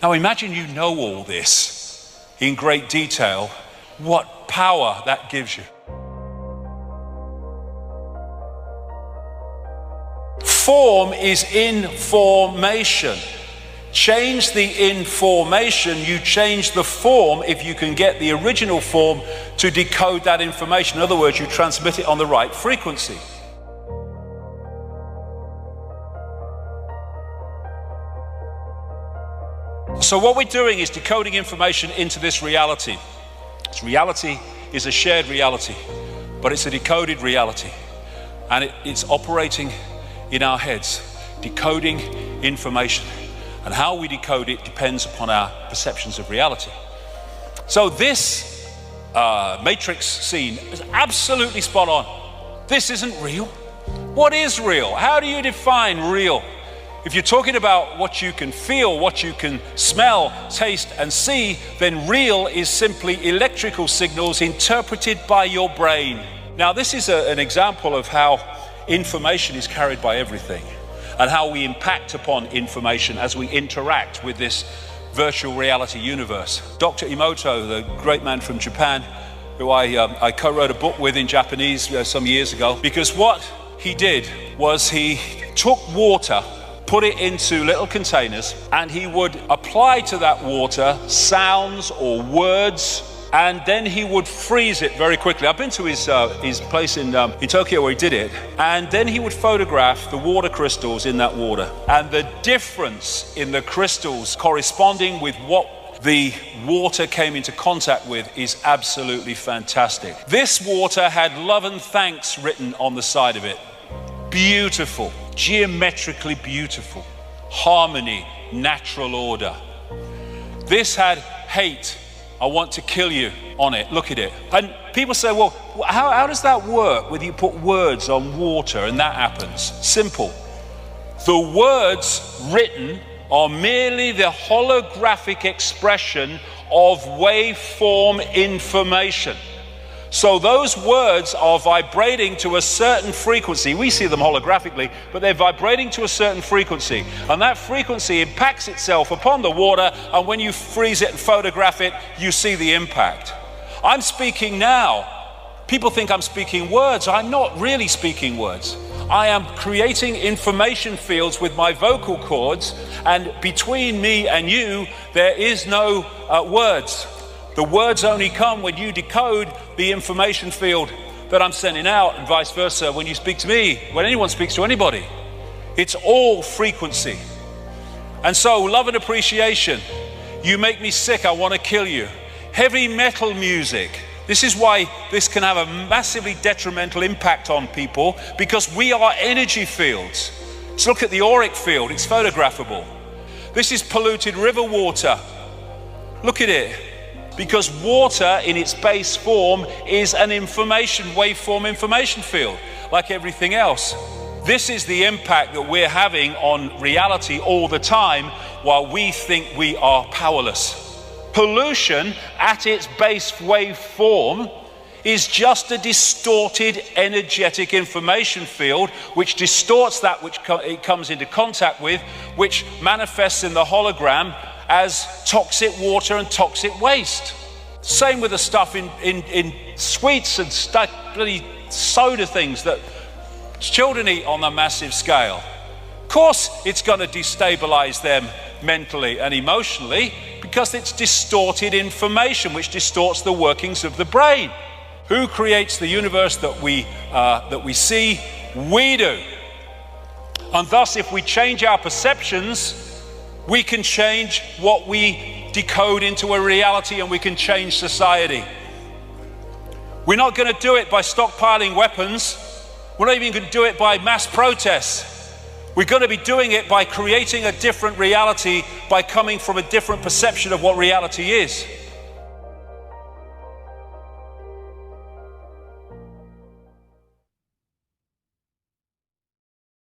Now imagine you know all this in great detail, what power that gives you. Form is information. Change the information, you change the form if you can get the original form to decode that information. In other words, you transmit it on the right frequency. So what we're doing is decoding information into this reality. This reality is a shared reality, but it's a decoded reality. And it's operating in our heads, decoding information. And how we decode it depends upon our perceptions of reality. So this matrix scene is absolutely spot on. This isn't real. What is real? How do you define real? If you're talking about what you can feel, what you can smell, taste, and see, then real is simply electrical signals interpreted by your brain. Now, this is an example of how information is carried by everything and how we impact upon information as we interact with this virtual reality universe. Dr. Emoto, the great man from Japan, who I co-wrote a book with in Japanese some years ago, because what he did was he took water, put it into little containers, and he would apply to that water sounds or words, and then he would freeze it very quickly. I've been to his place in Tokyo where he did it, and then he would photograph the water crystals in that water, and the difference in the crystals corresponding with what the water came into contact with is absolutely fantastic. This water had love and thanks written on the side of it. Beautiful, geometrically beautiful, harmony, natural order. This had hate, I want to kill you on it. Look at it. And people say, well, how does that work whether you put words on water and that happens? Simple. The words written are merely the holographic expression of waveform information. So those words are vibrating to a certain frequency. We see them holographically, but they're vibrating to a certain frequency. And that frequency impacts itself upon the water, and when you freeze it and photograph it, you see the impact. I'm speaking now. People think I'm speaking words. I'm not really speaking words. I am creating information fields with my vocal cords, and between me and you, there is no words. The words only come when you decode the information field that I'm sending out, and vice versa when you speak to me, when anyone speaks to anybody. It's all frequency. And so, love and appreciation. You make me sick, I want to kill you. Heavy metal music. This is why this can have a massively detrimental impact on people, because we are energy fields. Let's look at the auric field, it's photographable. This is polluted river water. Look at it. Because water in its base form is an waveform information field, like everything else. This is the impact that we're having on reality all the time while we think we are powerless. Pollution at its base waveform is just a distorted energetic information field which distorts that which it comes into contact with, which manifests in the hologram as toxic water and toxic waste. Same with the stuff in sweets and bloody soda things that children eat on a massive scale. Of course it's going to destabilize them mentally and emotionally, because it's distorted information which distorts the workings of the brain. Who creates the universe that we see? We do. And thus, if we change our perceptions, we can change what we decode into a reality, and we can change society. We're not going to do it by stockpiling weapons. We're not even going to do it by mass protests. We're going to be doing it by creating a different reality, by coming from a different perception of what reality is.